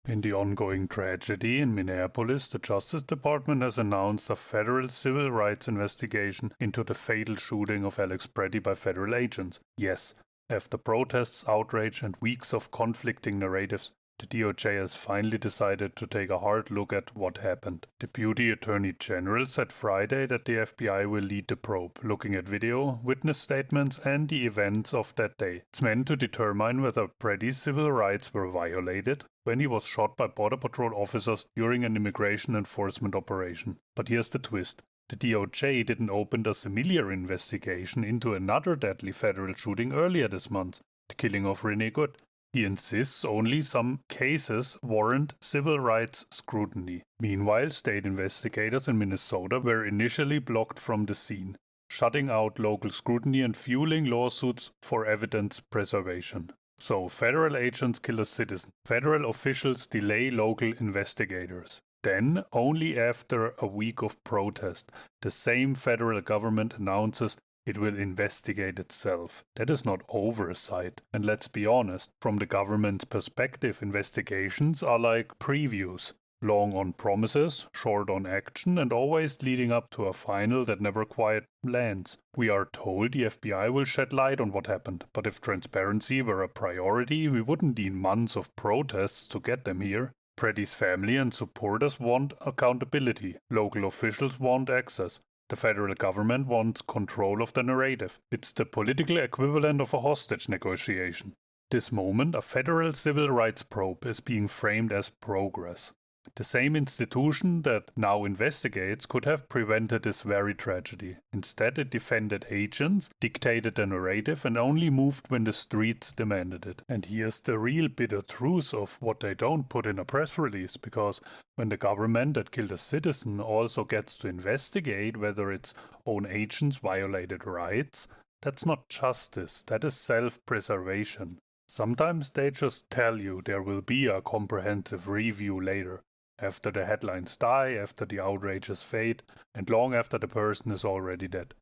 In the ongoing tragedy in Minneapolis, the Justice Department has announced a federal civil rights investigation into the fatal shooting of Alex Pretti by federal agents. Yes, after protests, outrage, and weeks of conflicting narratives, the DOJ has finally decided to take a hard look at what happened. Deputy Attorney General said Friday that the FBI will lead the probe, looking at video, witness statements, and the events of that day. It's meant to determine whether Pretti's civil rights were violated when he was shot by Border Patrol officers during an immigration enforcement operation. But here's the twist. The DOJ didn't open a similar investigation into another deadly federal shooting earlier this month, the killing of Renee Good. He insists only some cases warrant civil rights scrutiny. Meanwhile, state investigators in Minnesota were initially blocked from the scene, shutting out local scrutiny and fueling lawsuits for evidence preservation. So, federal agents kill a citizen. Federal officials delay local investigators. Then, only after a week of protest, the same federal government announces it will investigate itself. That is not oversight. And let's be honest, from the government's perspective, investigations are like previews. Long on promises, short on action, and always leading up to a final that never quite lands. We are told the FBI will shed light on what happened, but if transparency were a priority, we wouldn't need months of protests to get them here. Pretti's family and supporters want accountability. Local officials want access. The federal government wants control of the narrative. It's the political equivalent of a hostage negotiation. This moment, a federal civil rights probe is being framed as progress. The same institution that now investigates could have prevented this very tragedy. Instead, it defended agents, dictated the narrative, and only moved when the streets demanded it. And here's the real bitter truth of what they don't put in a press release, because when the government that killed a citizen also gets to investigate whether its own agents violated rights, that's not justice, that is self-preservation. Sometimes they just tell you there will be a comprehensive review later, after the headlines die, after the outrages fade, and long after the person is already dead.